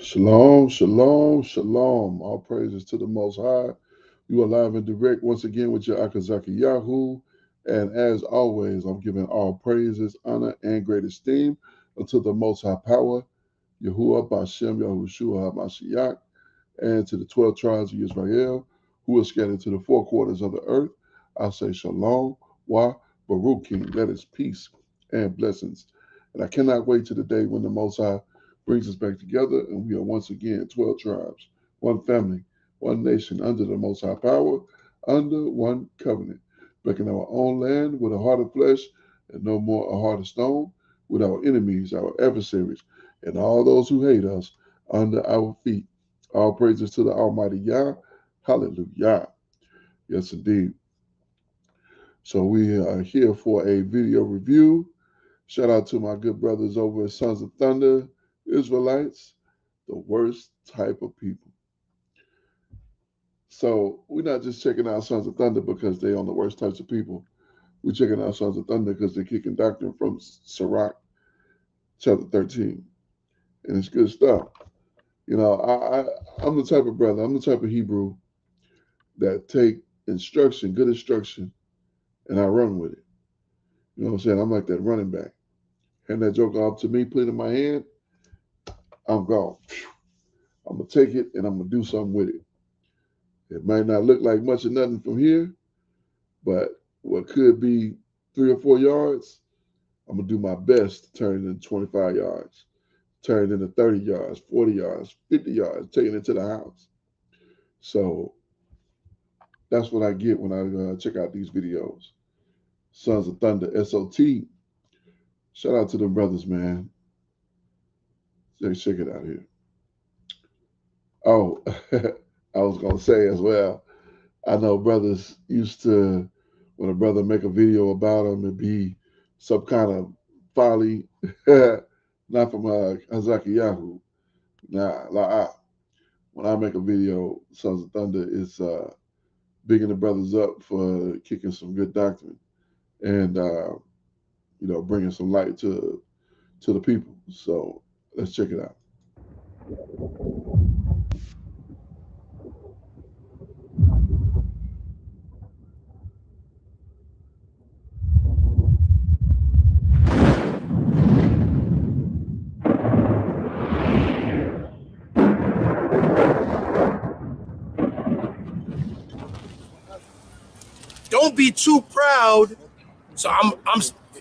Shalom, shalom, shalom. All praises to the Most High. You are live and direct once again with your Akazaki Yahoo. And as always, I'm giving all praises, honor, and great esteem unto the Most High Power, Yahuwah Bashem Yahushua HaMashiach, and to the 12 tribes of Israel who are scattered to the four quarters of the earth. I say shalom, wa, baruchim, that is peace and blessings. And I cannot wait to the day when the Most High brings us back together and we are once again 12 tribes, one family, one nation under the Most High Power, under one covenant, making our own land with a heart of flesh and no more a heart of stone, with our enemies, our adversaries, and all those who hate us under our feet. All praises to the Almighty Yah. Hallelujah. Yes, indeed. So we are here for a video review. Shout out to my good brothers over at Sons of Thunder Israelites, the worst type of people. So we're not just checking out Sons of Thunder because they're on the worst types of people. We're checking out Sons of Thunder because they're kicking doctrine from Sirach chapter 13. And it's good stuff. You know, I'm the type of brother, I'm the type of Hebrew that take instruction, good instruction, and I run with it. You know what I'm saying? I'm like that running back. Hand that joker up to me, put it in my hand, I'm gone. I'm going to take it and I'm going to do something with it. It might not look like much of nothing from here, but what could be 3 or 4 yards, I'm going to do my best to turn it into 25 yards, turn it into 30 yards, 40 yards, 50 yards, taking it to the house. So that's what I get when I check out these videos. Sons of Thunder, SOT. Shout out to them brothers, man. Check it out here. Oh, I was going to say as well, I know brothers used to, when a brother make a video about him, it'd be some kind of folly, not from Hazaki Yahoo. Nah, when I make a video, Sons of Thunder, it's bigging the brothers up for kicking some good doctrine and, bringing some light to the people. So let's check it out. Don't be too proud. So I'm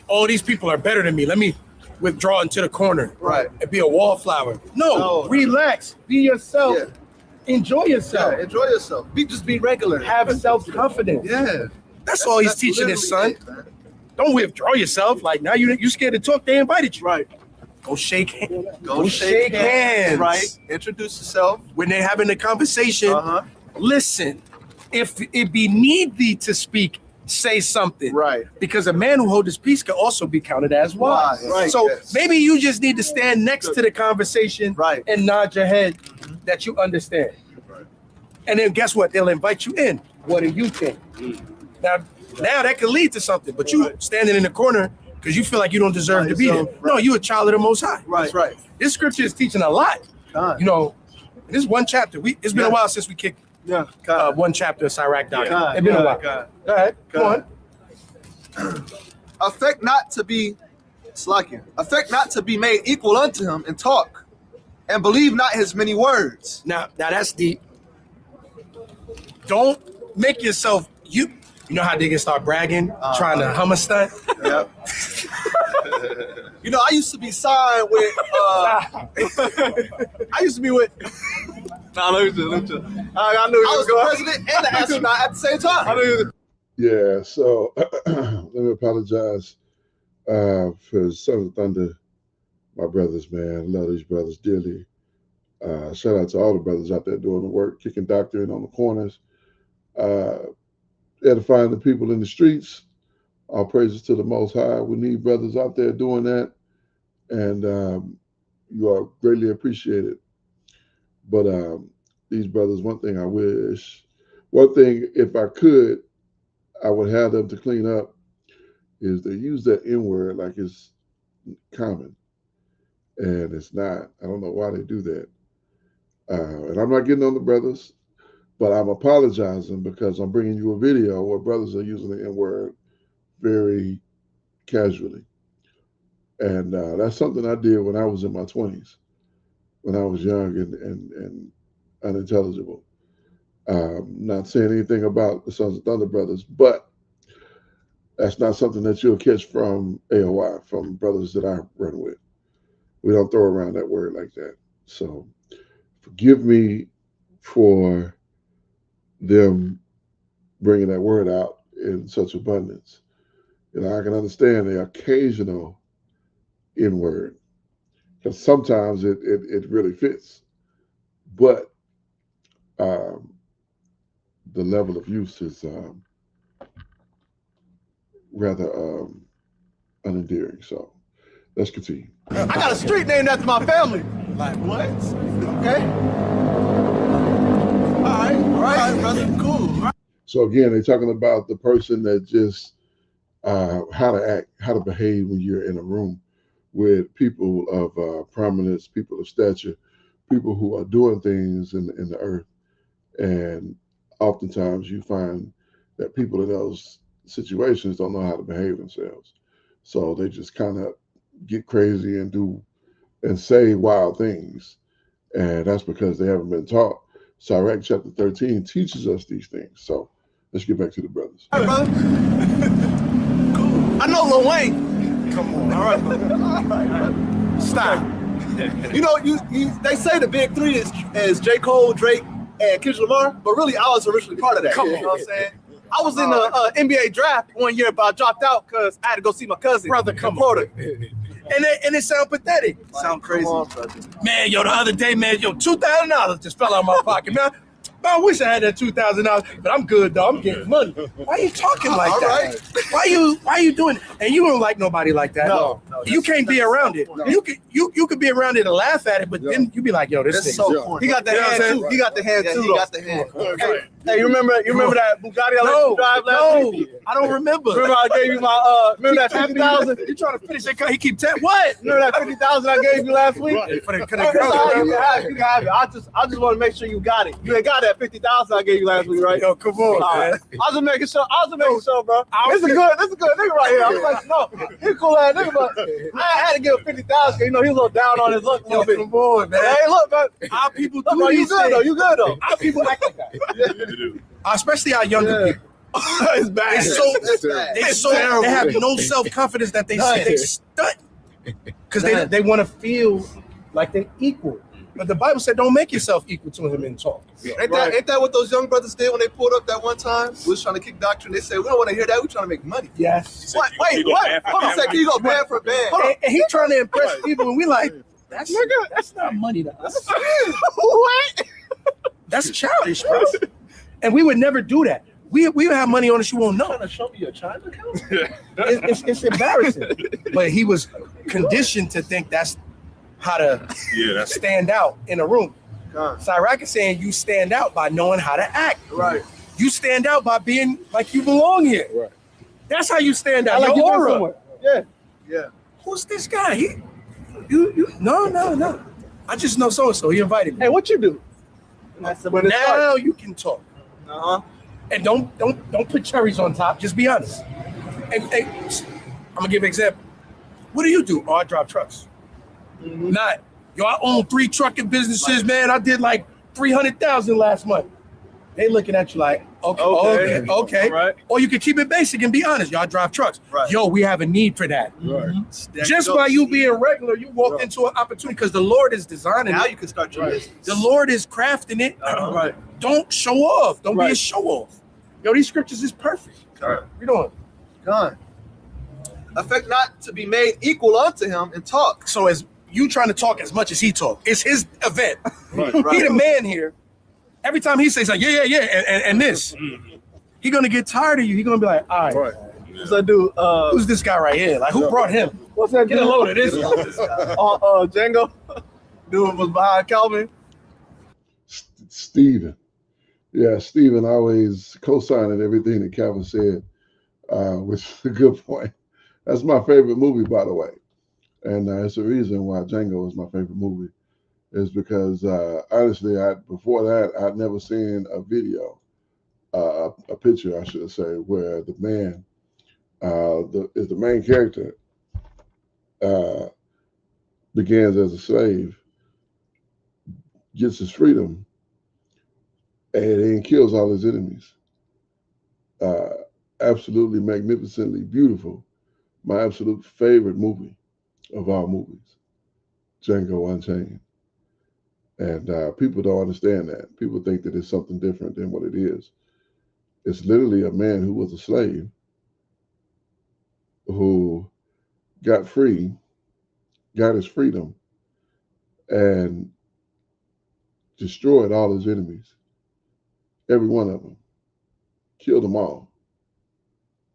all these people are better than me. Let me withdraw into the corner. Right. And be a wallflower. No. Relax. Be yourself. Yeah. Enjoy yourself. Yeah, enjoy yourself. Just be regular. Have self-confidence. Yeah. That's all he's teaching his son. It, Don't withdraw yourself. Like now you scared to talk, they invited you. Right. Go shake hands. Go shake hands. Right. Introduce yourself. When they're having a conversation, listen. If it be need thee to speak, say something. Right. Because a man who holds his peace can also be counted as wise. Right. So Yes. maybe you just need to stand next to the conversation and nod your head that you understand. Right. And then guess what? They'll invite you in. What do you think? Now that could lead to something, but you standing in the corner because you feel like you don't deserve to be there. No, you a child of the Most High. Right. That's right. This scripture is teaching a lot. You know, this is one chapter. It's been a while since we kicked one chapter of Sirach down. It's been a while. Go ahead. Come on. Affect not to be made equal unto him in talk, and believe not his many words. Now that's deep. Don't make yourself you know how they can start bragging, trying to hum a stunt. Yep. I used to be signed with. I used to be with. Let me chill. I was the president and the astronaut at the same time. Yeah, so let me apologize for Sons of Thunder, my brothers, man. I love these brothers dearly. Shout out to all the brothers out there doing the work, kicking doctrine on the corners, edifying the people in the streets. All praises to the Most High. We need brothers out there doing that, and you are greatly appreciated. But these brothers, one thing, if I could, I would have them to clean up, is they use that N word like it's common. And it's not. I don't know why they do that. And I'm not getting on the brothers, but I'm apologizing because I'm bringing you a video where brothers are using the N-word very casually. And that's something I did when I was in my 20s, when I was young and unintelligible. Not saying anything about the Sons of Thunder brothers, but that's not something that you'll catch from AOI, from brothers that I run with. We don't throw around that word like that. So forgive me for them bringing that word out in such abundance. I can understand the occasional N-word, because sometimes it really fits. But the level of use is rather unendearing. So let's continue. I got a street named after my family. Like what? Okay. All right, brother. Cool. So again, they're talking about the person that just how to act, how to behave when you're in a room with people of prominence, people of stature, people who are doing things in the earth. And oftentimes you find that people in those situations don't know how to behave themselves. So they just kind of get crazy and do and say wild things. And that's because they haven't been taught. Sirach chapter 13 teaches us these things. So let's get back to the brothers. All right, brother. Cool. I know Lil Wayne. Come on. All right, brother. All right. Stop. You know, they say the big three is J. Cole, Drake, and Kendrick Lamar, but really I was originally part of that. You know what I'm saying? I was in the NBA draft one year, but I dropped out because I had to go see my cousin. Brother, come on. And it sound pathetic. Sound crazy. Man, yo, the other day, man, yo, $2,000 just fell out of my pocket, man. I wish I had that $2,000, but I'm good though. I'm getting money. Why are you talking like that? Right. Why you doing it? And you don't like nobody like that. No, you can't be around it. No. You could be around it and laugh at it, but then you be like, yo, this thing. So corny. He got the hand too. He got the hand too. He got the hand. Hey, you remember that Bugatti I let you drive last week? I don't remember. Remember I gave you my remember that 50,000? You trying to finish that car? He keep what? Remember that 50,000 I gave you last week? Right. You can have it. You can have it. I just want to make sure you got it. You ain't got that 50,000 I gave you last week, right? Yo, come on, man. I was just making sure. Bro. This is a good nigga right here. I was like, no, he's a cool ass nigga, but I had to give him 50,000. You know, he was a little down on his luck a little bit. Come on, man. Hey, look, man. Our people do these things. You good though. Our people act like that. Especially our younger people. It's bad. They have no self-confidence that they stunt because they want to feel like they're equal. But the Bible said, don't make yourself equal to him in talk. Yeah. Ain't that what those young brothers did when they pulled up that one time? We was trying to kick doctrine. They said, we don't want to hear that. We're trying to make money. Yes. What? Wait, what? Hold on a second. You go band for band. And he trying to impress people, and we like, that's not money to us. What? That's childish, bro. And we would never do that. We would have money on us you won't know. Trying to show me your China account? It's embarrassing. But he was conditioned to think that's how to stand out in a room. Sirach is saying you stand out by knowing how to act. Right. You stand out by being like you belong here. Right. That's how you stand out. Like your aura. Yeah. Who's this guy? No. I just know so-and-so. He invited me. Hey, what you do? Now you can talk. Uh-huh. And don't put cherries on top. Just be honest. And I'm gonna give an example. What do you do? Oh, I drive trucks. Mm-hmm. Not, yo, I own 3 trucking businesses, man. I did like 300,000 last month. They looking at you like, okay. Right. Or you can keep it basic and be honest. Y'all drive trucks. Right. Yo, we have a need for that. Right. Just by you being regular, you walked into an opportunity because the Lord is designing now it. You can start your business. The Lord is crafting it. Right. Don't show off. Don't be a show off. Yo, these scriptures is perfect. Right. You doing? Gone. Affect not to be made equal unto him and talk. So as you trying to talk as much as he talk, it's his event. Right. He the man here. Every time he says like, and this, he gonna get tired of you. He gonna be like, all right. So dude, who's this guy right here? Like, who brought him? What's that? Get a load of this. Django. Dude was behind Calvin. Stephen. Yeah, Stephen always co-signing everything that Calvin said, which is a good point. That's my favorite movie, by the way. And it's the reason why Django is my favorite movie. is because honestly, before that I'd never seen a video, a picture, I should say, where the man is the main character, uh, begins as a slave, gets his freedom, and then kills all his enemies. Uh, Absolutely magnificently beautiful. My absolute favorite movie of all movies, Django Unchained. And people don't understand that. People think that it's something different than what it is. It's literally a man who was a slave who got free, got his freedom, and destroyed all his enemies, every one of them, killed them all,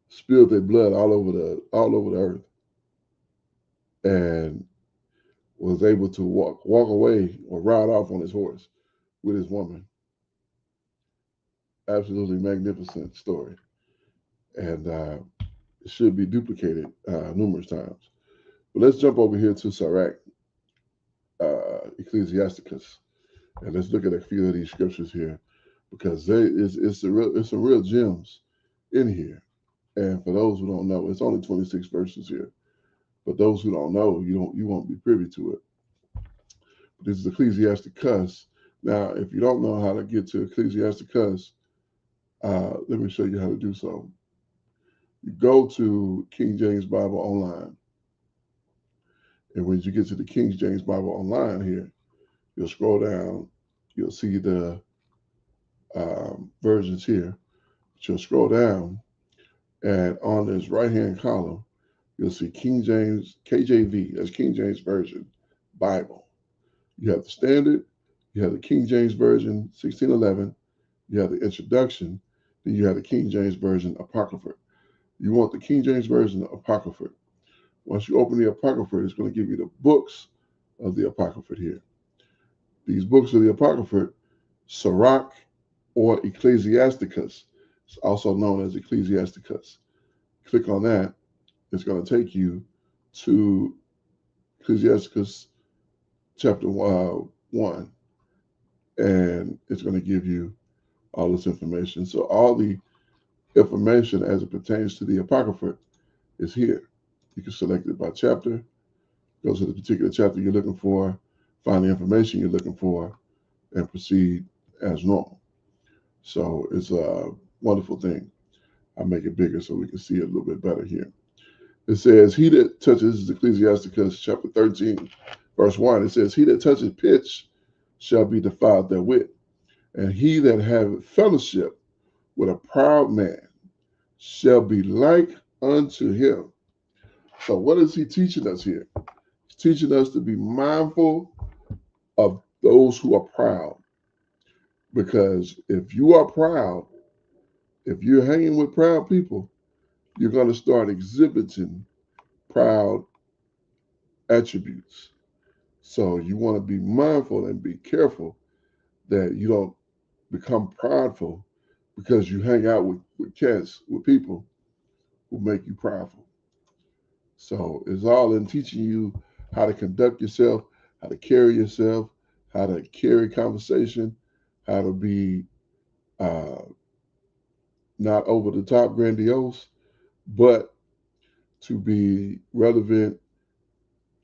spilled their blood all over the earth, and was able to walk away or ride off on his horse with his woman. Absolutely magnificent story, and it should be duplicated numerous times. But let's jump over here to Sirach, Ecclesiasticus, and let's look at a few of these scriptures here, because it's some real gems in here. And for those who don't know, it's only 26 verses here. But those who don't know, you won't be privy to it. This is Ecclesiasticus. Now, if you don't know how to get to Ecclesiasticus, let me show you how to do so. You go to King James Bible Online. And when you get to the King James Bible Online here, you'll scroll down. You'll see the versions here. But you'll scroll down, and on this right-hand column, you'll see King James, KJV, that's King James Version, Bible. You have the Standard, you have the King James Version, 1611, you have the Introduction, then you have the King James Version, Apocrypha. You want the King James Version, Apocrypha. Once you open the Apocrypha, it's going to give you the books of the Apocrypha here. These books of the Apocrypha, Sirach or Ecclesiasticus, it's also known as Ecclesiasticus. Click on that. It's going to take you to Ecclesiasticus chapter 1, and it's going to give you all this information. So all the information as it pertains to the Apocrypha is here. You can select it by chapter, go to the particular chapter you're looking for, find the information you're looking for, and proceed as normal. So it's a wonderful thing. I'll make it bigger so we can see it a little bit better here. It says, he that touches, Ecclesiasticus chapter 13, verse 1, it says, he that touches pitch shall be defiled therewith, and he that haveth fellowship with a proud man shall be like unto him. So what is he teaching us here? He's teaching us to be mindful of those who are proud. Because if you are proud, if you're hanging with proud people, you're going to start exhibiting proud attributes. So you want to be mindful and be careful that you don't become prideful because you hang out with cats, with people who make you prideful. So it's all in teaching you how to conduct yourself, how to carry yourself, how to carry conversation, how to be not over the top grandiose, but to be relevant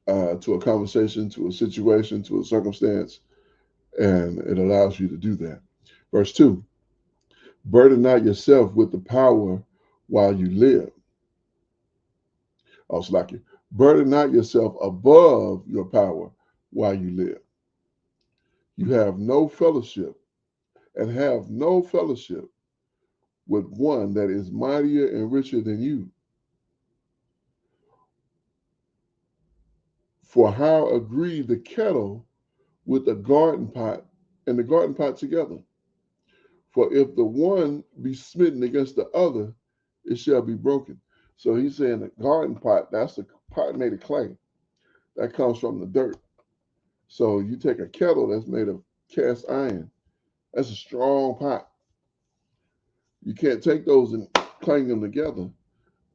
to a conversation, to a situation, to a circumstance, and it allows you to do that. Verse 2, burden not yourself with the power while you live. Oh, slack you. Burden not yourself above your power while you live. You have no fellowship and have no fellowship with one that is mightier and richer than you. For how agree the kettle with the garden pot and the garden pot together? For if the one be smitten against the other, it shall be broken. So he's saying the garden pot, that's the pot made of clay. That comes from the dirt. So you take a kettle that's made of cast iron. That's a strong pot. You can't take those and clang them together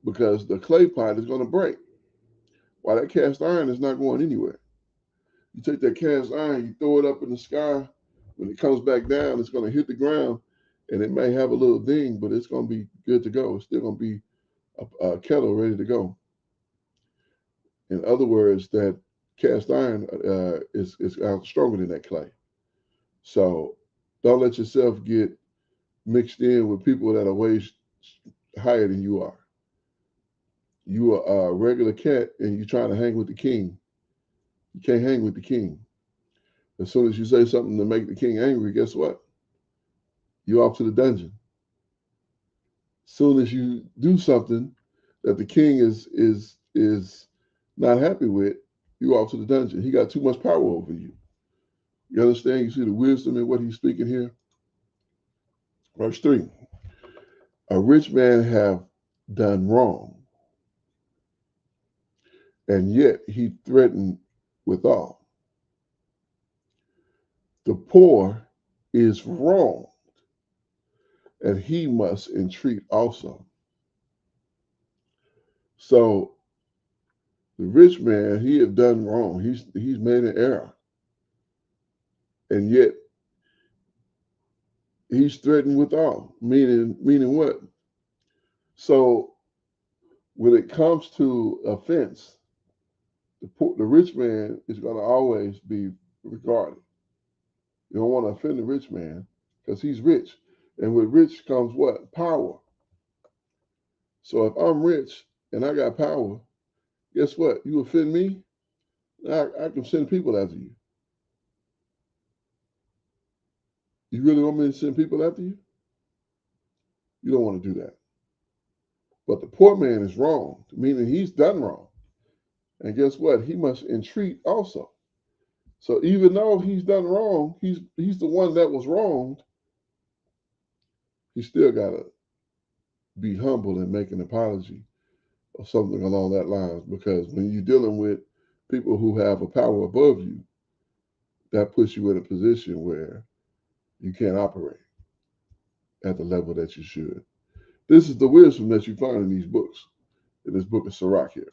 because the clay pot is going to break. While that cast iron is not going anywhere. You take that cast iron, you throw it up in the sky. When it comes back down, it's going to hit the ground, and it may have a little ding, but it's going to be good to go. It's still going to be a kettle ready to go. In other words, that cast iron is stronger than that clay. So don't let yourself get mixed in with people that are way higher than you are. You are a regular cat and you're trying to hang with the king. You can't hang with the king. As soon as you say something to make the king angry, guess what? You're off to the dungeon. As soon as you do something that the king is not happy with, you're off to the dungeon. He got too much power over you. You understand? You see the wisdom in what he's speaking here? Verse 3. A rich man have done wrong, and yet he threatened withal. The poor is wrong, and he must entreat also. So the rich man, he have done wrong. He's made an error, and yet he's threatened withal. Meaning what? So when it comes to offense, the rich man is going to always be regarded. You don't want to offend the rich man because he's rich. And with rich comes what? Power. So if I'm rich and I got power, guess what? You offend me, I can send people after you. You really want me to send people after you? You don't want to do that. But the poor man is wrong, meaning he's done wrong. And guess what? He must entreat also. So even though he's done wrong, he's the one that was wronged. He still got to be humble and make an apology or something along that lines. Because when you're dealing with people who have a power above you, that puts you in a position where you can't operate at the level that you should. This is the wisdom that you find in these books, in this book of Sirach here,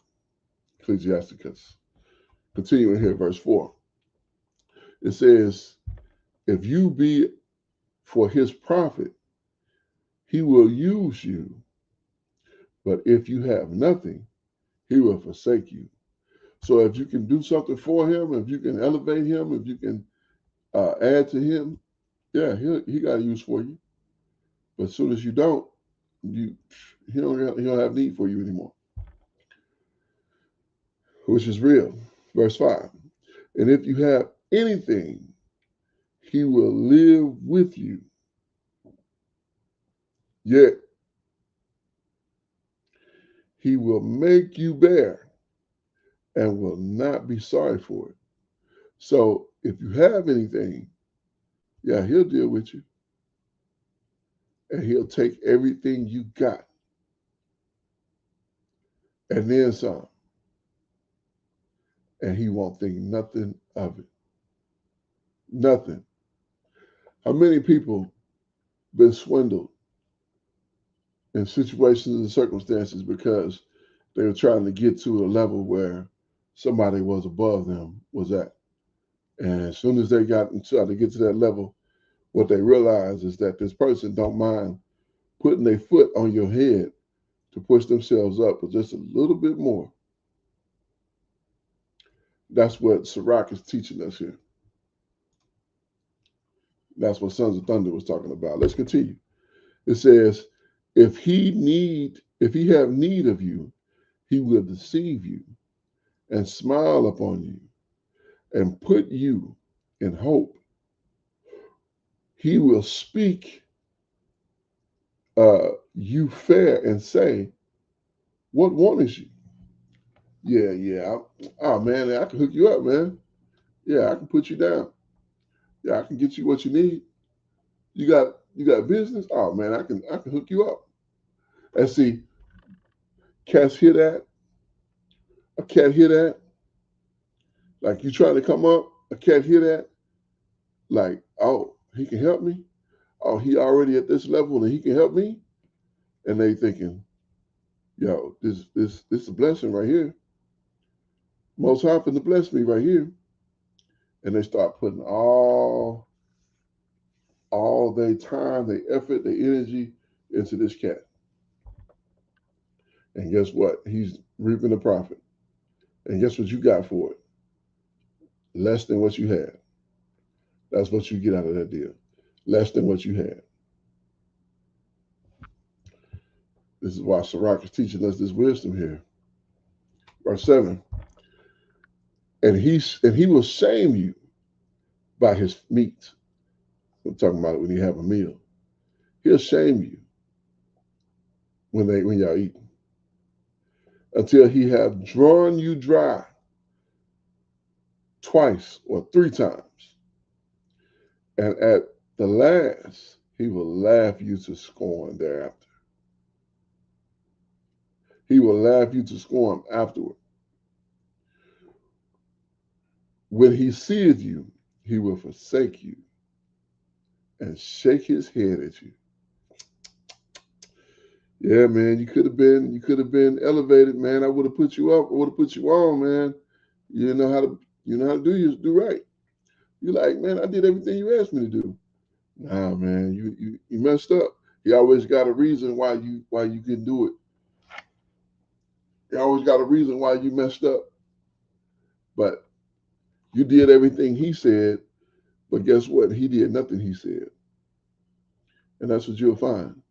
Ecclesiasticus. Continuing here, verse 4. It says, if you be for his profit, he will use you. But if you have nothing, he will forsake you. So if you can do something for him, if you can elevate him, if you can add to him, yeah, he got use for you. But as soon as you don't, he don't have need for you anymore, which is real. Verse 5. And if you have anything, he will live with you. Yet he will make you bear and will not be sorry for it. So if you have anything, yeah, he'll deal with you. And he'll take everything you got. And then some. And he won't think nothing of it. Nothing. How many people been swindled in situations and circumstances because they were trying to get to a level where somebody was above them was at? And as soon as they got tried to get to that level, what they realize is that this person don't mind putting their foot on your head to push themselves up with just a little bit more. That's what Sirach is teaching us here. That's what Sons of Thunder was talking about. Let's continue. It says, if he have need of you, he will deceive you and smile upon you and put you in hope. He will speak you fair and say, what want is you? Yeah. Oh man, I can hook you up, man. Yeah, I can put you down. Yeah, I can get you what you need. You got business? Oh man, I can hook you up. And see, cats hear that. A cat hear that. Like you trying to come up, a cat hear that. Like, oh, he can help me. Oh, he already at this level and he can help me. And they thinking, yo, this is a blessing right here. Most High finna bless me right here. and they start putting all their time, their effort, their energy into this cat. And guess what? He's reaping the profit. And guess what you got for it? Less than what you had. That's what you get out of that deal. Less than what you had. This is why Sirach is teaching us this wisdom here. Verse 7. And he will shame you by his meat. We're talking about it when you have a meal. He'll shame you when y'all eating, until he have drawn you dry twice or three times. And at the last, he will laugh you to scorn thereafter. He will laugh you to scorn afterward. When he seeth you, he will forsake you and shake his head at you. Yeah, man, you could have been elevated, man. I would have put you up, I would have put you on, man. You know how to do right. You're like, man, I did everything you asked me to do. Nah, man, you messed up. You always got a reason why you can do it. You always got a reason why you messed up. But you did everything he said, but guess what? He did nothing he said. And that's what you'll find.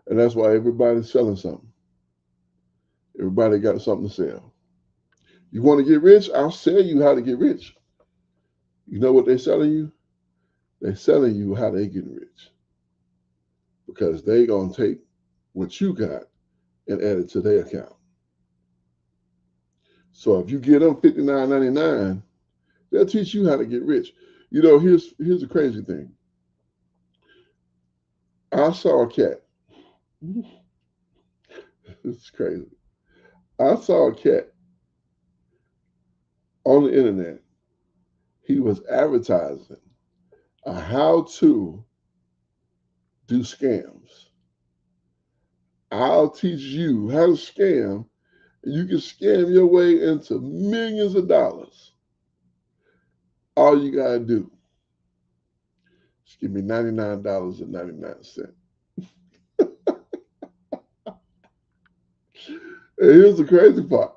And that's why everybody's selling something. Everybody got something to sell. You want to get rich? I'll sell you how to get rich. You know what they're selling you? They're selling you how they get rich. Because they're going to take what you got and add it to their account. So if you get them $59.99, they'll teach you how to get rich. You know, here's the crazy thing. I saw a cat. It's crazy. I saw a cat on the internet. He was advertising a how to do scams. I'll teach you how to scam, and you can scam your way into millions of dollars. All you gotta do is give me $99.99. And here's the crazy part.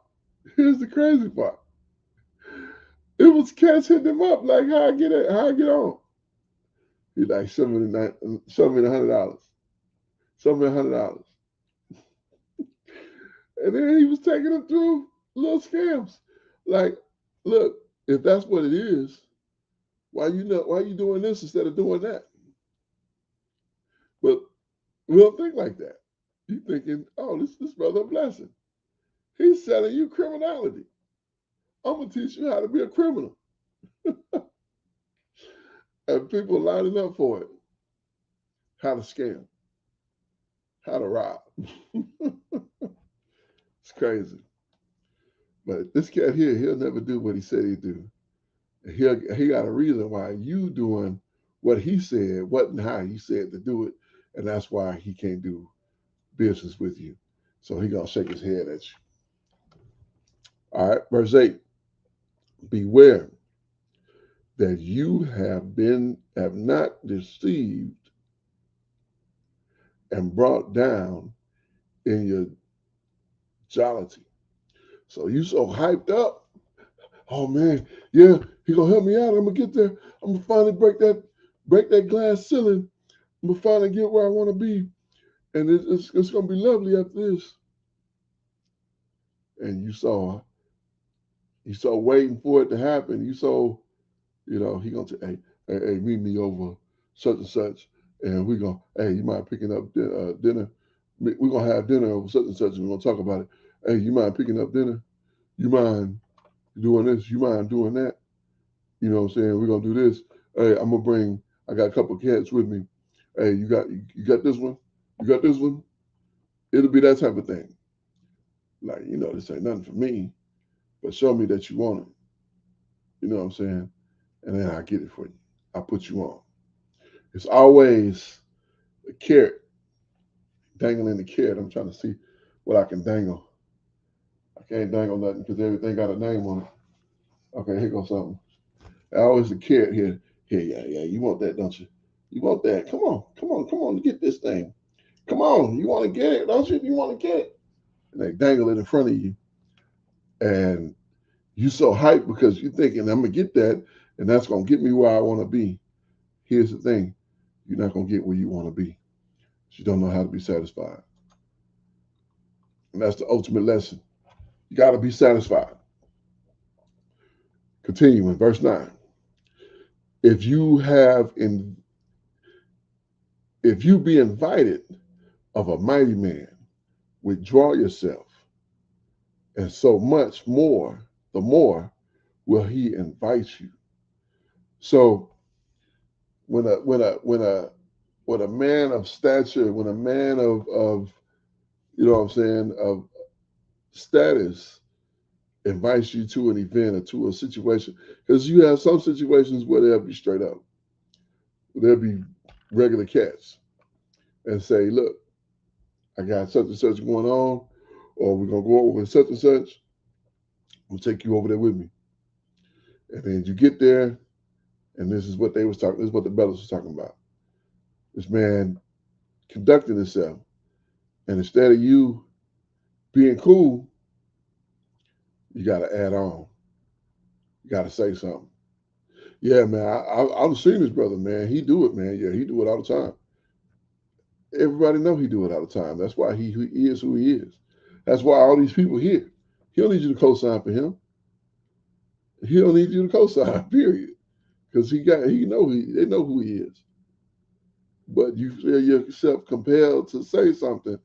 It was cats hitting him up like, how I get on? He's like, show me $100. Show me $100. And then he was taking them through little scams. Like, look, if that's what it is, why you doing this instead of doing that? But we don't think like that. You thinking, oh, this brother a blessing. He's selling you criminality. I'm gonna teach you how to be a criminal. And people lining up for it. How to scam. How to rob. It's crazy. But this cat here, he'll never do what he said he'd do. He got a reason why you doing what he said, what and how he said to do it, and that's why he can't do business with you. So he gonna shake his head at you. All right, verse 8. Beware that you have not deceived and brought down in your jollity. So you so hyped up. Oh man, yeah, he gonna help me out. I'm gonna get there. I'm gonna finally break that glass ceiling. I'm gonna finally get where I want to be, and it's gonna be lovely after this. And you saw waiting for it to happen. You saw, he gonna say, hey, meet me over such and such, and we gonna, hey, you mind picking up dinner? We're gonna have dinner over such and such, and we're gonna talk about it. Hey, you mind picking up dinner? You mind doing this? You mind doing that? You know what I'm saying? We're gonna do this. Hey, I got a couple of cats with me. Hey, you got this one? You got this one? It'll be that type of thing. Like, this ain't nothing for me, but show me that you want it. You know what I'm saying? And then I get it for you. I put you on. It's always a carrot, dangling the carrot. I'm trying to see what I can dangle. I can't dangle nothing because everything got a name on it. Okay, here goes something. I always a carrot here. Here, yeah. You want that, don't you? You want that? Come on, get this thing. Come on, you want to get it, don't you? You want to get it. And they dangle it in front of you. And you so hyped because you're thinking, I'm going to get that, and that's going to get me where I want to be. Here's the thing. You're not going to get where you want to be. You don't know how to be satisfied. And that's the ultimate lesson. You got to be satisfied. Continuing, verse 9. If you be invited of a mighty man, withdraw yourself, and so much more, the more will he invite you. So when a man of stature, when a man of you know what I'm saying, of status invites you to an event or to a situation, because you have some situations where they'll be straight up. They'll be regular cats and say, look, I got such and such going on, or we're going to go over such and such. I'm going to take you over there with me. And then you get there, and this is what they was talking, this is what the brothers was talking about. This man conducting himself. And instead of you being cool, you got to add on. You got to say something. Yeah, man, I've seen this brother, man. He do it, man. Yeah, he do it all the time. Everybody know he do it all the time. That's why he is who he is. That's why all these people here. He don't need you to co-sign for him. He don't need you to co-sign, period. Because they know who he is. But you feel yourself compelled to say something.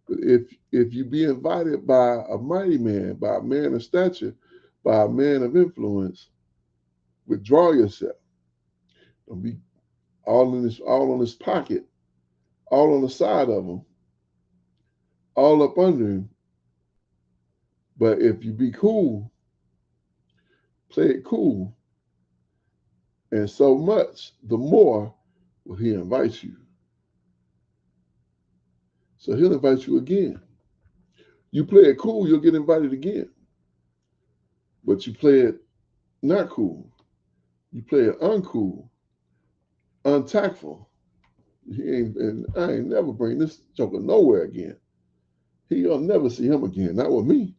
If you be invited by a mighty man, by a man of stature, by a man of influence, withdraw yourself. Don't be all on his pocket, all on the side of him, all up under him. But if you be cool, play it cool, and so much, the more will he invite you. So he'll invite you again. You play it cool, you'll get invited again. But you play it not cool. You play it uncool, untactful. And I ain't never bring this joker nowhere again. You'll never see him again, not with me.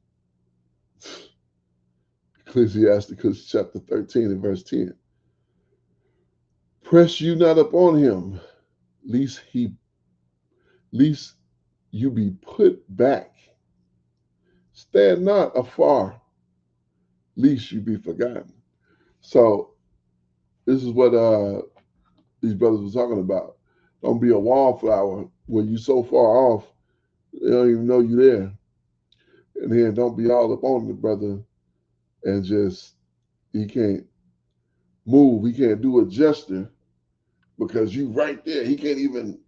Ecclesiasticus chapter 13 and verse 10. Press you not upon him, lest you be put back. Stand not afar, lest you be forgotten. So this is what these brothers were talking about. Don't be a wallflower where you so far off, they don't even know you there. And then don't be all up on the brother and just, he can't move, he can't do a gesture because you right there. He can't even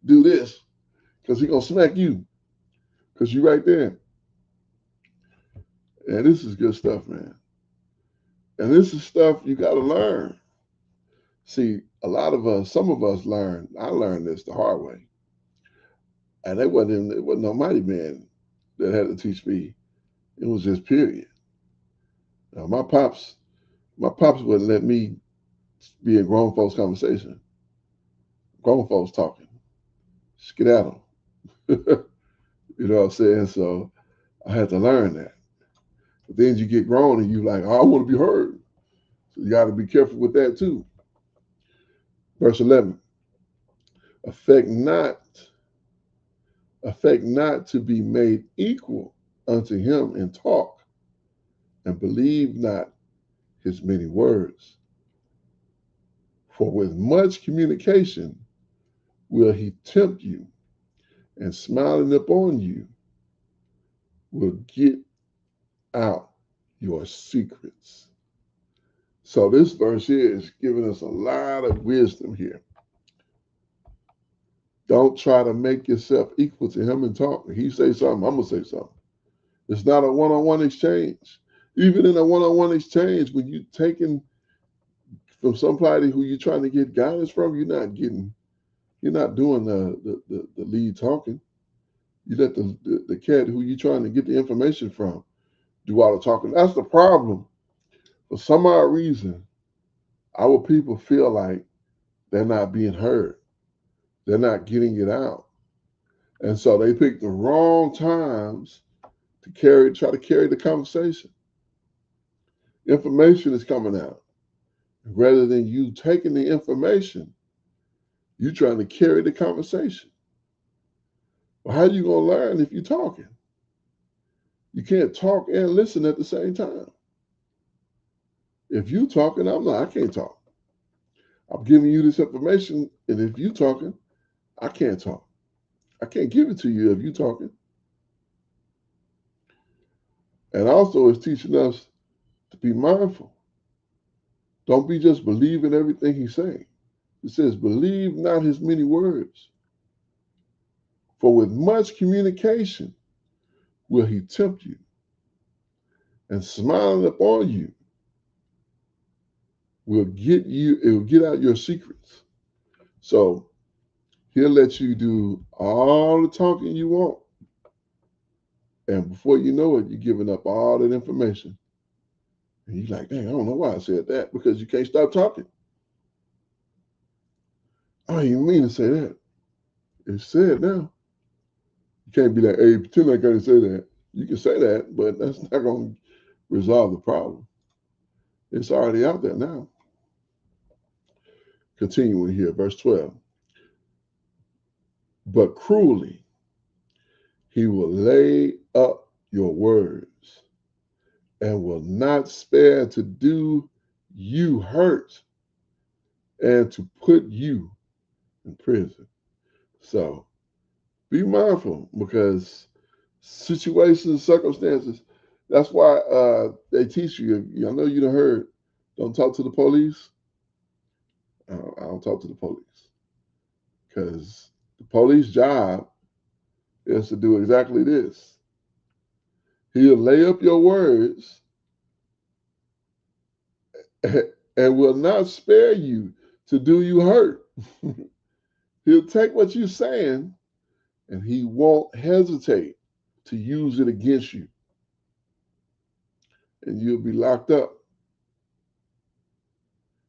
do this because he gonna smack you because you right there. And this is good stuff, man. And this is stuff you got to learn. See, some of us learned, I learned this the hard way. And it wasn't no mighty man that had to teach me. It was just period. Now, my pops wouldn't let me be in grown folks' conversation. Grown folks talking. Skedaddle. You know what I'm saying? So I had to learn that. But then you get grown and you like, oh, I want to be heard. So you got to be careful with that too. Verse 11. Affect not to be made equal unto him in talk, and believe not his many words. For with much communication will he tempt you, and smiling upon you will get out your secrets. So this verse here is giving us a lot of wisdom here. Don't try to make yourself equal to him in talk. He say something, I'm going to say something. It's not a one-on-one exchange. Even in a one-on-one exchange, when you're taking from somebody who you're trying to get guidance from, you're not doing the lead talking. You let the cat who you're trying to get the information from do all the talking. That's the problem For some odd reason, our people feel like they're not being heard. They're not getting it out. And so they pick the wrong times to try to carry the conversation. Information is coming out. Rather than you taking the information, you're trying to carry the conversation. Well, how are you going to learn if you're talking? You can't talk and listen at the same time. If you talking, I can't talk. I'm giving you this information, and if you talking, I can't talk. I can't give it to you if you talking. And also it's teaching us to be mindful. Don't be just believing everything he's saying. It says, believe not his many words. For with much communication will he tempt you, and smiling upon you will it will get out your secrets. So he'll let you do all the talking you want. And before you know it, you're giving up all that information. And you're like, dang, I don't know why I said that, because you can't stop talking. I didn't even mean to say that. It's said now. You can't be like, hey, pretend like I didn't say that. You can say that, but that's not going to resolve the problem. It's already out there now. Continuing here, verse 12. But cruelly he will lay up your words and will not spare to do you hurt and to put you in prison. So be mindful, because situations, circumstances, that's why they teach you. I know you done heard, don't talk to the police. I don't talk to the police, because the police job is to do exactly this. He'll lay up your words and will not spare you to do you hurt. He'll take what you're saying and he won't hesitate to use it against you. And you'll be locked up.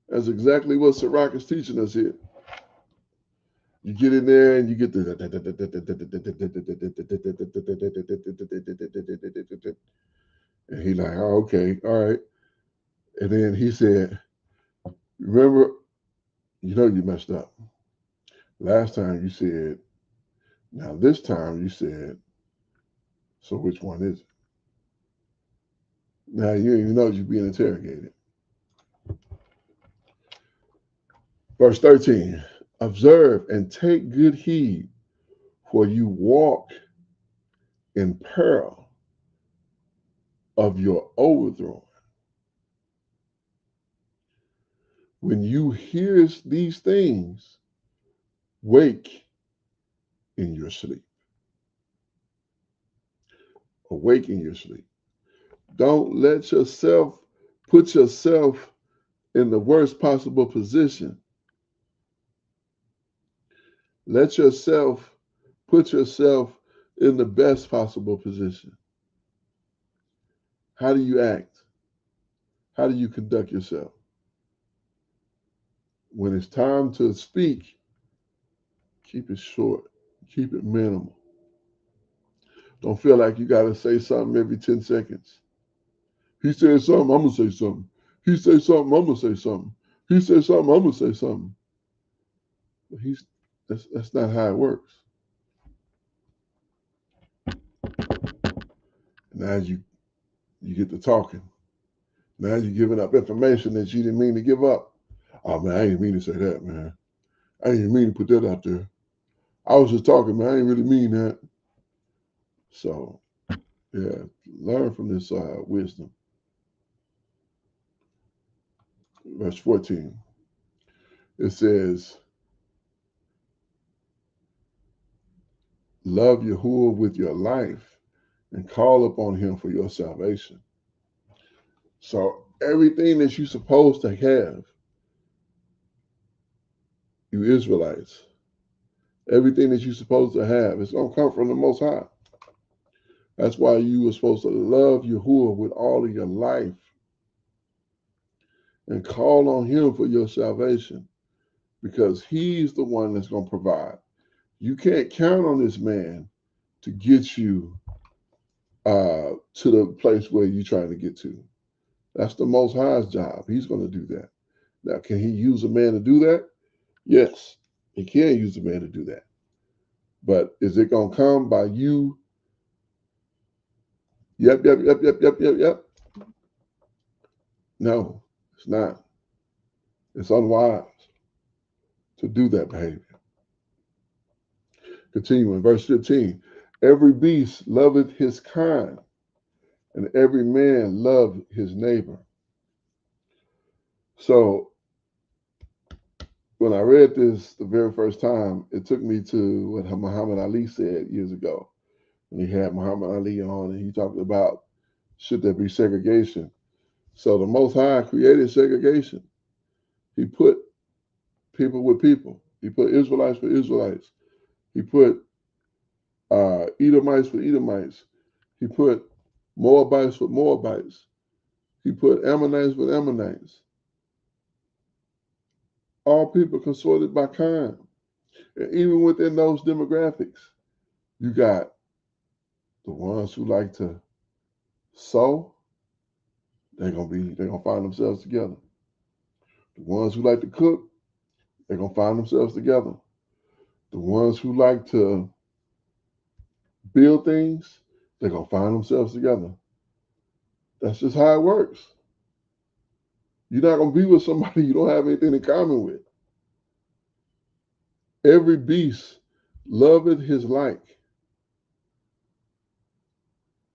That's exactly what Sirach is teaching us here. You get in there and you get the and he's like, oh, okay, all right. And then he said, remember, you know you messed up. Last time you said, now this time you said, so which one is it? Now you even know you're being interrogated. Verse 13, observe and take good heed, for you walk in peril of your overthrow. When you hear these things, wake in your sleep. Awake in your sleep. Don't let yourself put yourself in the worst possible position. Let yourself put yourself in the best possible position. How do you act? How do you conduct yourself? When it's time to speak, keep it short, keep it minimal. Don't feel like you got to say something every 10 seconds. He said something, I'm going to say something. He said something, I'm going to say something. He said something, I'm going to say something. But that's not how it works. And as you get to talking, now you're giving up information that you didn't mean to give up. Oh, man, I didn't mean to say that, man. I didn't mean to put that out there. I was just talking, man. I didn't really mean that. So, yeah, learn from this wisdom. Verse 14, it says, love Yahuwah with your life and call upon him for your salvation. So everything that you're supposed to have, you Israelites, everything that you're supposed to have, it's going to come from the Most High. That's why you were supposed to love Yahuwah with all of your life. and call on him for your salvation, because he's the one that's going to provide. You can't count on this man to get you to the place where you're trying to get to. That's the Most High's job. He's going to do that. Now, can he use a man to do that? Yes, he can use a man to do that. But is it going to come by you? Yep. No, it's not. It's unwise to do that behavior. Continuing, verse 15. Every beast loveth his kind, and every man love his neighbor. So when I read this the very first time, it took me to what Muhammad Ali said years ago. When he had Muhammad Ali on, and he talked about, should there be segregation? So the Most High created segregation. He put people with people. He put Israelites for Israelites. He put Edomites for Edomites. He put Moabites for Moabites. He put Ammonites with Ammonites. All people consorted by kind. And even within those demographics, you got the ones who like to sow, they're gonna find themselves together. The ones who like to cook, they're gonna find themselves together. The ones who like to build things, they're gonna find themselves together. That's just how it works. You're not gonna be with somebody you don't have anything in common with. Every beast loveth his like.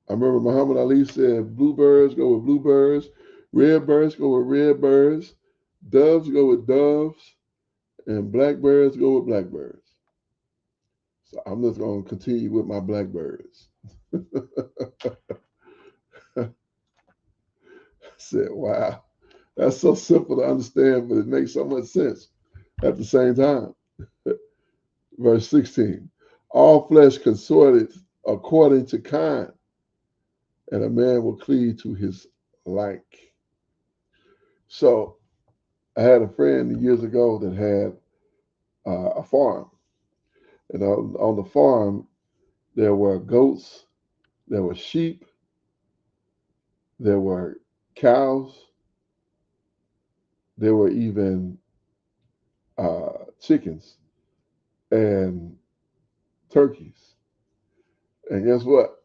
I remember Muhammad Ali said, bluebirds go with bluebirds, red birds go with red birds, doves go with doves, and blackbirds go with blackbirds. So I'm just going to continue with my blackbirds. I said, wow, that's so simple to understand, but it makes so much sense at the same time. Verse 16, all flesh consorted according to kind, and a man will cleave to his like. So I had a friend years ago that had a farm. And on the farm, there were goats, there were sheep, there were cows, there were even chickens and turkeys. And guess what?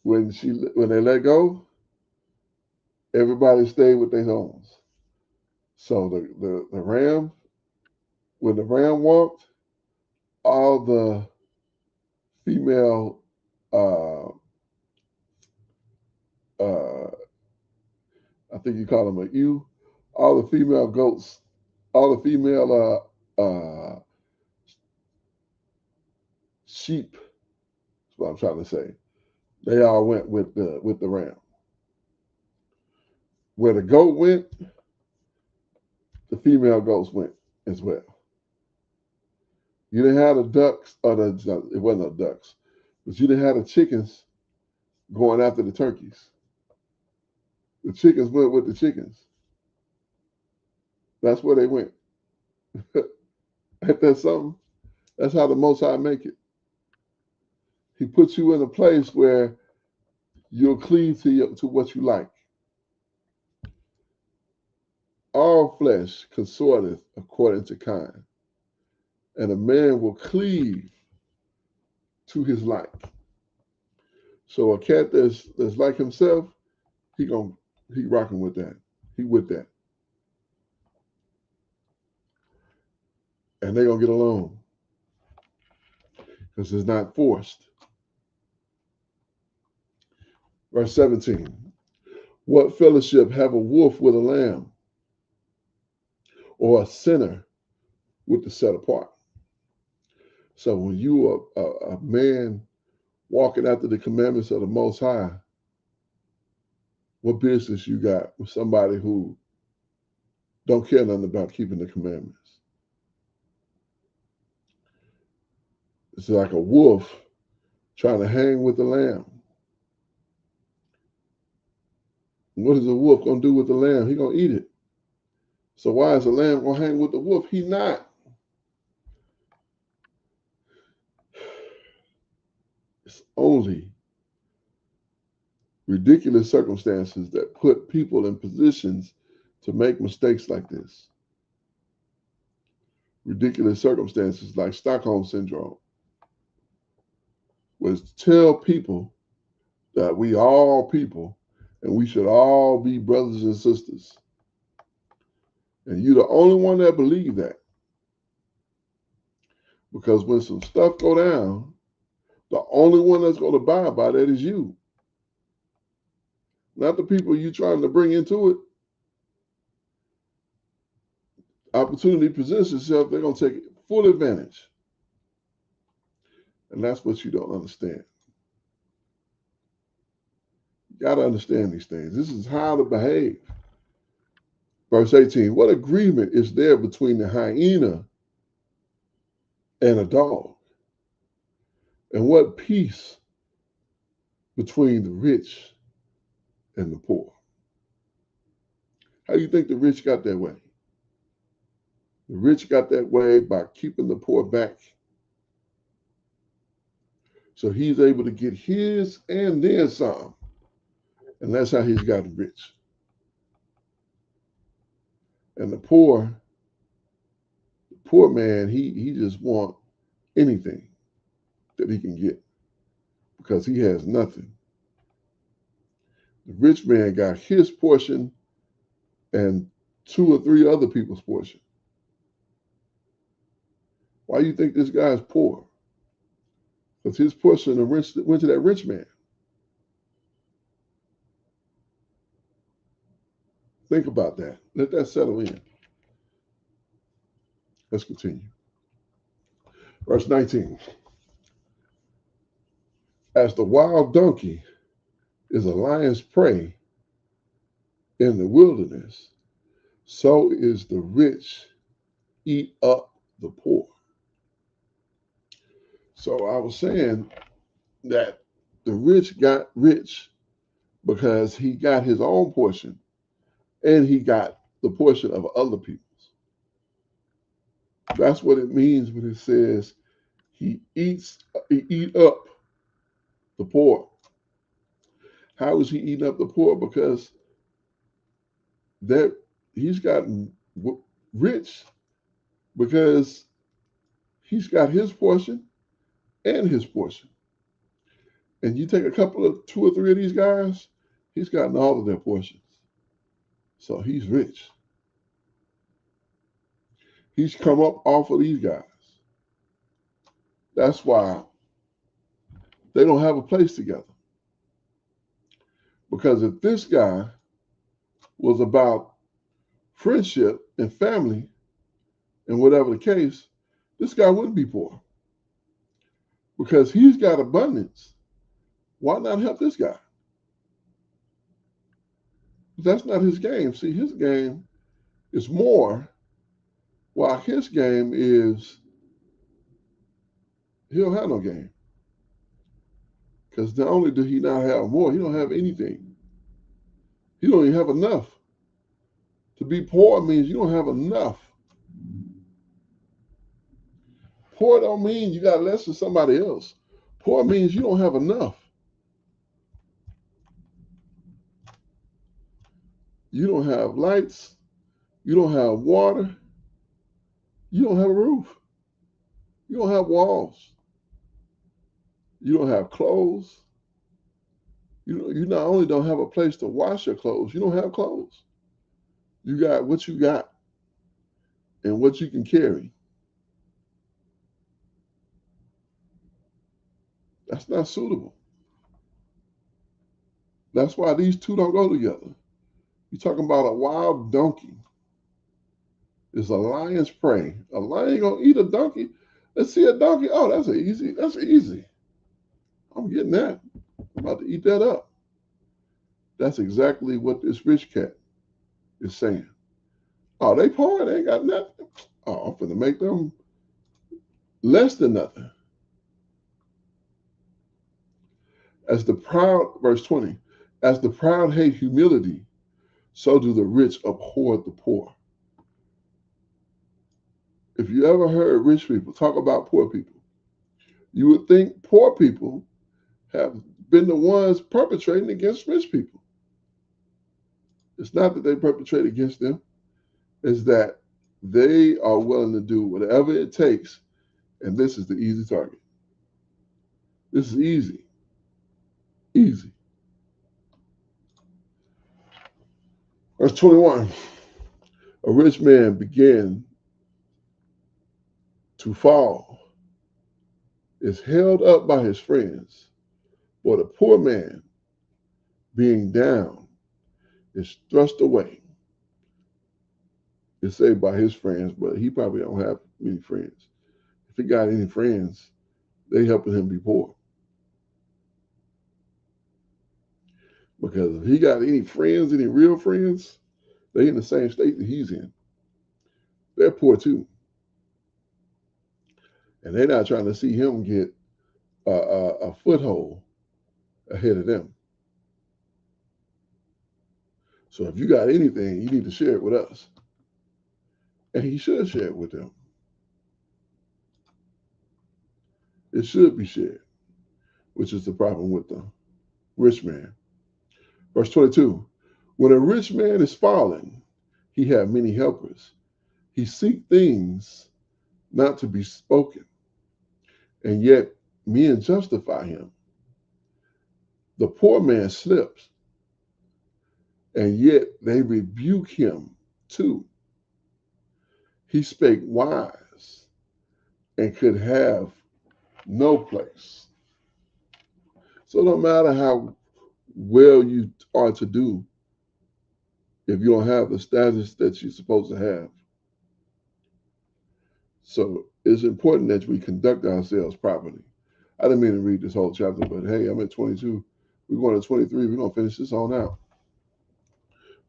When they let go, everybody stayed with their homes. So the ram, when the ram walked, all the female I think you call them a ewe, all the female goats, all the female sheep, that's what I'm trying to say. They all went with the ram. Where the goat went, the female goats went as well. You didn't have the ducks, it wasn't no ducks, but you didn't have the chickens going after the turkeys. The chickens went with the chickens. That's where they went. Ain't that something? That's how the Most High make it. He puts you in a place where you'll cleave to what you like. All flesh consorteth according to kind, and a man will cleave to his like. So a cat that's like himself, he rocking with that. He with that. And they're gonna get along. Because it's not forced. Verse 17. What fellowship have a wolf with a lamb, or a sinner with the set apart? So when you are a man walking after the commandments of the Most High, what business you got with somebody who don't care nothing about keeping the commandments? It's like a wolf trying to hang with the lamb. What is the wolf going to do with the lamb? He going to eat it. So why is the lamb going to hang with the wolf? He not. It's only ridiculous circumstances that put people in positions to make mistakes like this. Ridiculous circumstances like Stockholm Syndrome, was to tell people that we all people and we should all be brothers and sisters. And you're the only one that believe that. Because when some stuff go down, the only one that's going to abide by that is you. Not the people you trying to bring into it. Opportunity presents itself, they're going to take full advantage. And that's what you don't understand. You got to understand these things. This is how to behave. Verse 18, what agreement is there between the hyena and a dog? And what peace between the rich and the poor? How do you think the rich got that way? The rich got that way by keeping the poor back. So he's able to get his and then some. And that's how he's gotten rich. And the poor man, he just want anything that he can get because he has nothing. The rich man got his portion and 2 or 3 other people's portion. Why do you think this guy's poor? Because his portion went to that rich man. Think about that. Let that settle in. Let's continue. Verse 19. As the wild donkey is a lion's prey in the wilderness, so is the rich eat up the poor. So I was saying that the rich got rich because he got his own portion and he got the portion of other people's. That's what it means when it says he eat up the poor. How is he eating up the poor? Because that he's gotten rich because he's got his portion and his portion. And you take a couple of 2 or 3 of these guys, he's gotten all of their portions. So he's rich. He's come up off of these guys. That's why they don't have a place together. Because if this guy was about friendship and family and whatever the case, this guy wouldn't be poor. Because he's got abundance. Why not help this guy? That's not his game. See, his game is more, while his game is he don't have no game. Because not only do he not have more, he don't have anything. He don't even have enough. To be poor means you don't have enough. Poor don't mean you got less than somebody else. Poor means you don't have enough. You don't have lights. You don't have water. You don't have a roof. You don't have walls. You don't have clothes. You not only don't have a place to wash your clothes, you don't have clothes. You got what you got and what you can carry. That's not suitable. That's why these two don't go together. You're talking about a wild donkey. It's a lion's prey. A lion gonna eat a donkey. Let's see a donkey. Oh, that's easy. That's easy. I'm getting that. I'm about to eat that up. That's exactly what this rich cat is saying. Oh, they poor. They ain't got nothing. Oh, I'm gonna make them less than nothing. As the proud, verse 20, as the proud hate humility, so do the rich abhor the poor. If you ever heard rich people talk about poor people, you would think poor people have been the ones perpetrating against rich people. It's not that they perpetrate against them, it's that they are willing to do whatever it takes, and this is the easy target. This is easy. Easy. Verse 21. A rich man began to fall, is held up by his friends, but a poor man, being down, is thrust away. It's saved by his friends, but he probably don't have many friends. If he got any friends, they helping him be poor. Because if he got any friends, any real friends, they in the same state that he's in. They're poor too. And they're not trying to see him get a foothold ahead of them. So if you got anything, you need to share it with us. And he should share it with them. It should be shared, which is the problem with the rich man. Verse 22, when a rich man is fallen, he have many helpers. He seek things not to be spoken, and yet men justify him. The poor man slips, and yet they rebuke him too. He spake wise and could have no place. So no matter how well you are to do, if you don't have the status that you're supposed to have. So it's important that we conduct ourselves properly. I didn't mean to read this whole chapter, but hey, I'm at 22. We're going to 23. We're going to finish this on out.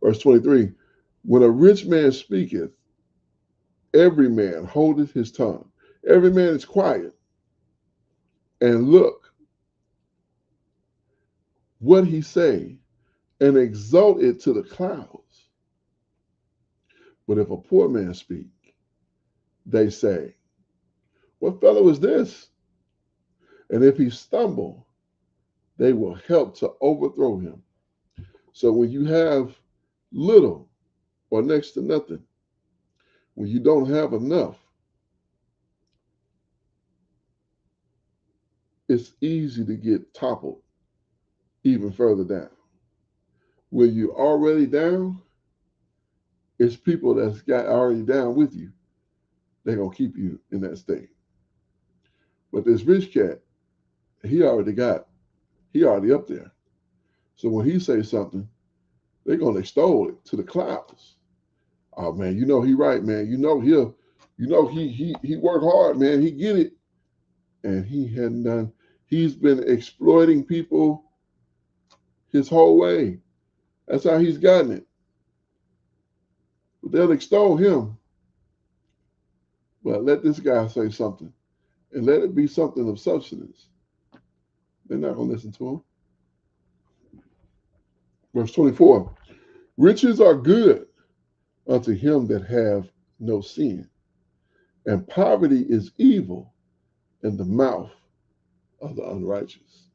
Verse 23, when a rich man speaketh, every man holdeth his tongue. Every man is quiet. And look, what he say, and exalt it to the clouds. But if a poor man speak, they say, what fellow is this? And if he stumble, they will help to overthrow him. So when you have little or next to nothing, when you don't have enough, it's easy to get toppled even further down. When you're already down, it's people that's got already down with you. They're going to keep you in that state. But this rich cat, he already up there. So when he says something, they're going to extol it to the clouds. Oh man, you know he right, man. You know he worked hard, man. He get it. And he hadn't done, he's been exploiting people his whole way. That's how he's gotten it. But they'll extol him. But let this guy say something. And let it be something of substance. They're not going to listen to him. Verse 24. Riches are good unto him that have no sin. And poverty is evil in the mouth of the unrighteous.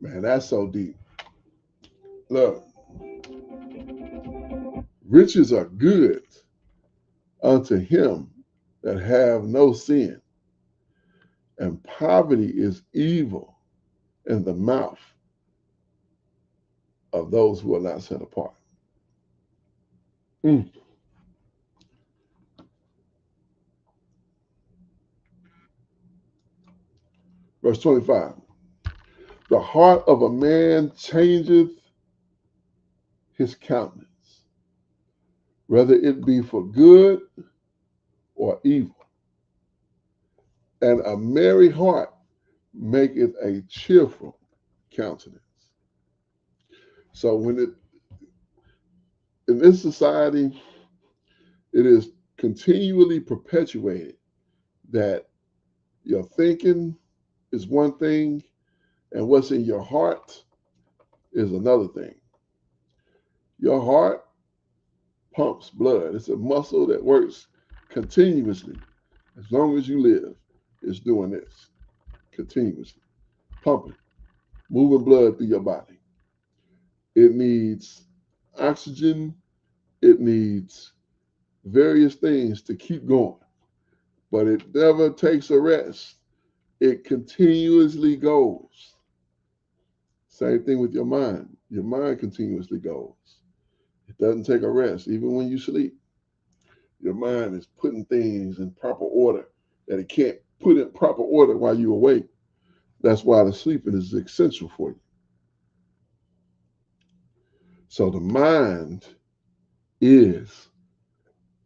Man, that's so deep. Look. Riches are good unto him that have no sin, and poverty is evil in the mouth of those who are not set apart. Verse 25. The heart of a man changeth his countenance, whether it be for good or evil. And a merry heart maketh a cheerful countenance. So in this society, it is continually perpetuated that your thinking is one thing and what's in your heart is another thing. Your heart pumps blood. It's a muscle that works continuously. As long as you live, it's doing this continuously, pumping, moving blood through your body. It needs oxygen. It needs various things to keep going, but it never takes a rest. It continuously goes. Same thing with your mind. Your mind continuously goes. It doesn't take a rest, even when you sleep. Your mind is putting things in proper order that it can't put in proper order while you're awake. That's why the sleeping is essential for you. So the mind is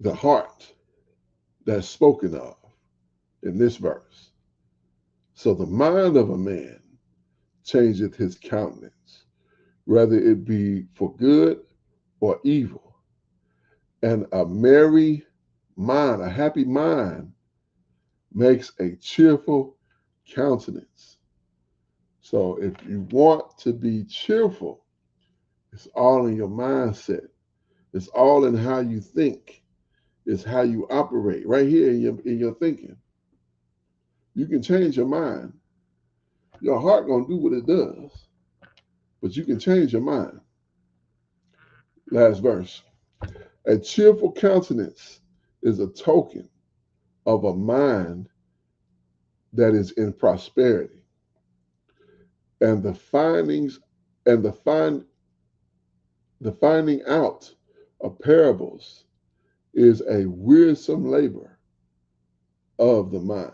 the heart that's spoken of in this verse. So the mind of a man changeth his countenance, whether it be for good or evil. And a merry mind, a happy mind, makes a cheerful countenance. So if you want to be cheerful, it's all in your mindset. It's all in how you think. It's how you operate right here in your thinking. You can change your mind. Your heart gonna do what it does, but you can change your mind. Last verse. A cheerful countenance is a token of a mind that is in prosperity. And the findings and the finding out of parables is a wearisome labor of the mind.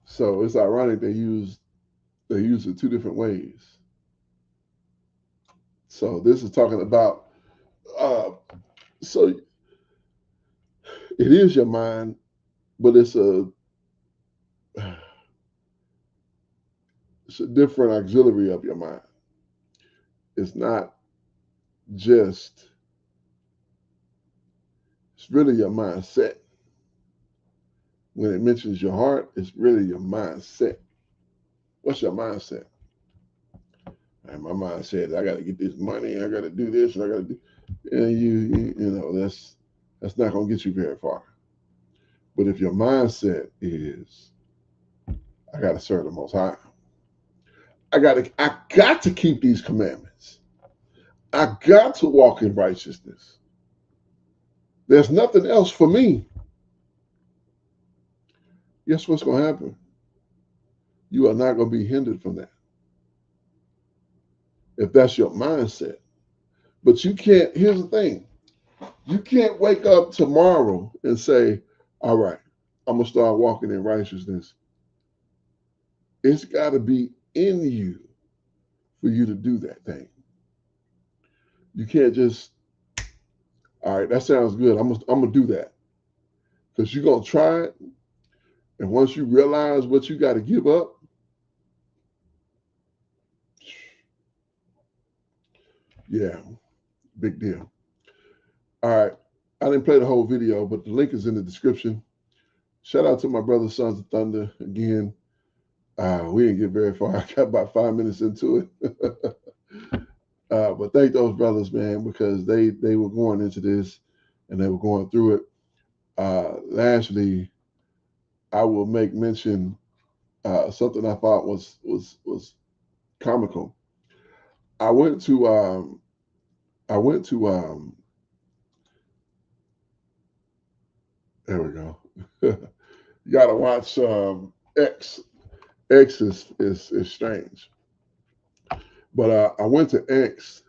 So it's ironic they use it two different ways. So this is talking about so it is your mind, but it's a different auxiliary of your mind. It's not just, it's really your mindset. When it mentions your heart, it's really your mindset. What's your mindset? And my mindset is I got to get this money, I got to do this, and I got to do, and you know, that's not going to get you very far. But if your mindset is, I got to serve the Most High, I got to keep these commandments, I got to walk in righteousness. There's nothing else for me. Guess what's going to happen? You are not going to be hindered from that. If that's your mindset. But you can't, here's the thing. You can't wake up tomorrow and say, all right, I'm going to start walking in righteousness. It's got to be in you for you to do that thing. You can't just, all right, that sounds good. I'm going to do that. Because you're going to try it. And once you realize what you got to give up, yeah, big deal. All right. I didn't play the whole video, but the link is in the description. Shout out to my brother, Sons of Thunder. Again, we didn't get very far. I got about 5 minutes into it. But thank those brothers, man, because they were going into this and they were going through it. Lastly, I will make mention something I thought was comical. I went to there we go. You gotta watch X. X is strange. But I went to X,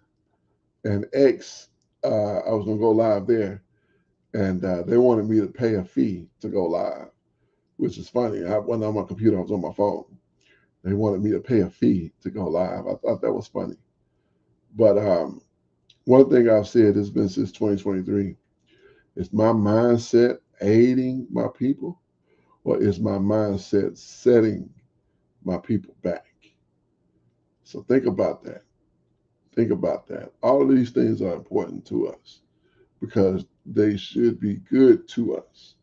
and X, I was gonna go live there, and they wanted me to pay a fee to go live, which is funny. I wasn't on my computer, I was on my phone. They wanted me to pay a fee to go live. I thought that was funny. But one thing I've said has been since 2023, is my mindset aiding my people, or is my mindset setting my people back? So think about that. Think about that. All of these things are important to us because they should be good to us.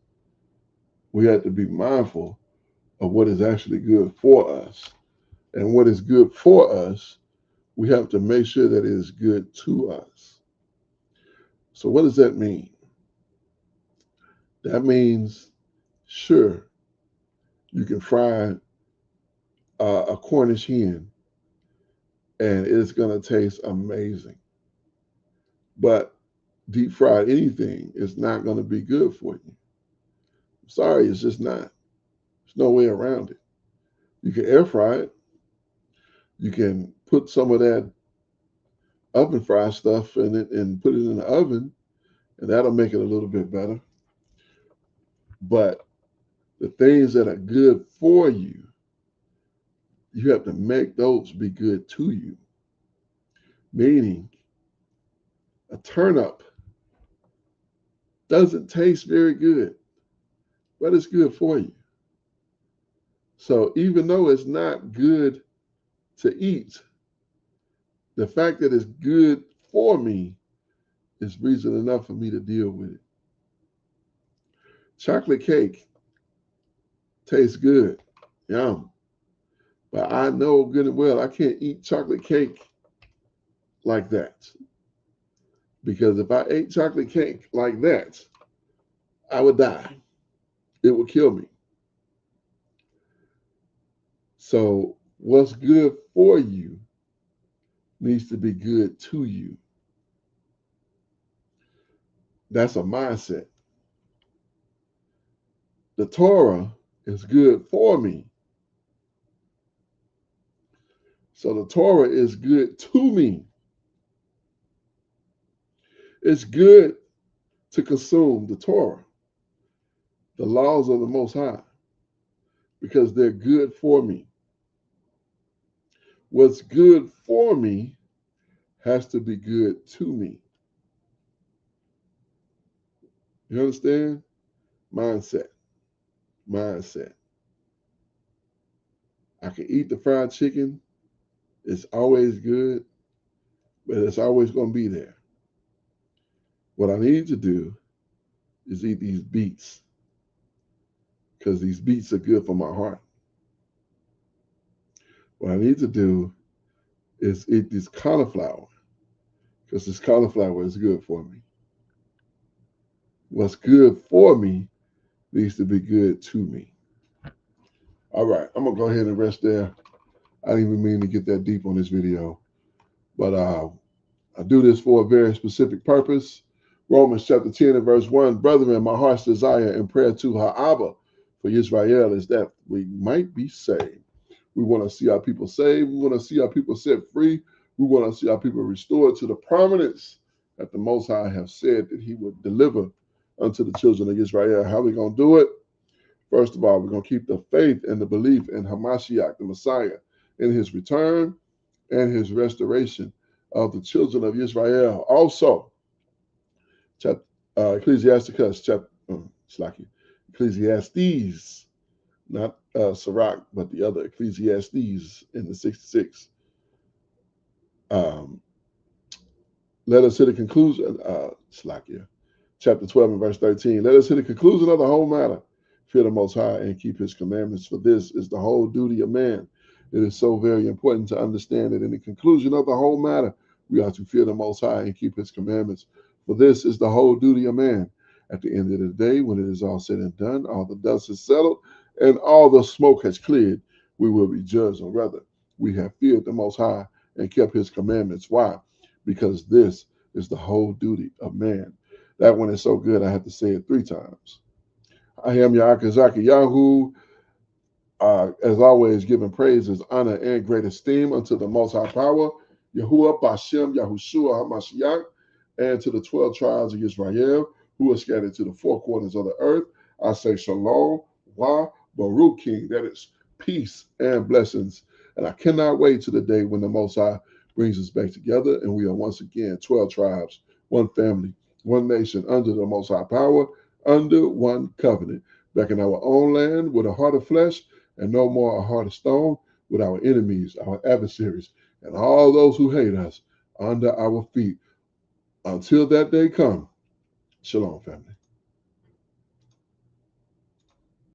We have to be mindful of what is actually good for us. And what is good for us we have to make sure that it is good to us. So what does that mean? That means, sure, you can fry a Cornish hen and it's going to taste amazing. But deep fried anything is not going to be good for you. I'm sorry, it's just not. There's no way around it. You can air fry it. You can put some of that oven fry stuff in it and put it in the oven, and that'll make it a little bit better. But the things that are good for you, you have to make those be good to you. Meaning, a turnip doesn't taste very good, but it's good for you. So even though it's not good to eat, the fact that it's good for me is reason enough for me to deal with it. Chocolate cake tastes good, yum. But I know good and well I can't eat chocolate cake like that. Because if I ate chocolate cake like that, I would die. It would kill me. So what's good for you needs to be good to you. That's a mindset. The Torah is good for me. So the Torah is good to me. It's good to consume the Torah, the laws of the Most High, because they're good for me. What's good for me has to be good to me. You understand? Mindset. Mindset. I can eat the fried chicken. It's always good, but it's always going to be there. What I need to do is eat these beets because these beets are good for my heart. What I need to do is eat this cauliflower because this cauliflower is good for me. What's good for me needs to be good to me. All right, I'm going to go ahead and rest there. I didn't even mean to get that deep on this video, but I do this for a very specific purpose. Romans chapter 10 and verse 1, brethren, my heart's desire and prayer to Abba for Israel is that we might be saved. We want to see our people saved. We want to see our people set free. We want to see our people restored to the prominence that the Most High have said that he would deliver unto the children of Israel. How are we going to do it? First of all, we're going to keep the faith and the belief in Hamashiach, the Messiah, in his return and his restoration of the children of Israel. Also, Ecclesiastes, Ecclesiastes, not Sirach, but the other Ecclesiastes in the 66. Let us hit the conclusion, chapter 12 and verse 13. Let us hit the conclusion of the whole matter. Fear the Most High and keep his commandments, for this is the whole duty of man. It is so very important to understand that in the conclusion of the whole matter, we are to fear the Most High and keep his commandments, for this is the whole duty of man. At the end of the day, when it is all said and done, all the dust is settled, and all the smoke has cleared, we will be judged on whether we have feared the Most High and kept his commandments. Why? Because this is the whole duty of man. That one is so good, I have to say it 3 times. I am Yaakazaki Yahu. As always, giving praises, honor, and great esteem unto the Most High Power, Yahuwah, Bashem, Yahushua, HaMashiach, and to the 12 tribes of Israel who are scattered to the 4 corners of the earth. I say shalom, wa, baruch, King. That is peace and blessings. And I cannot wait to the day when the Most High brings us back together and we are once again 12 tribes, 1 family, 1 nation, under the Most High Power, under 1 covenant, back in our own land with a heart of flesh and no more a heart of stone, with our enemies, our adversaries, and all those who hate us under our feet. Until that day come, shalom, family.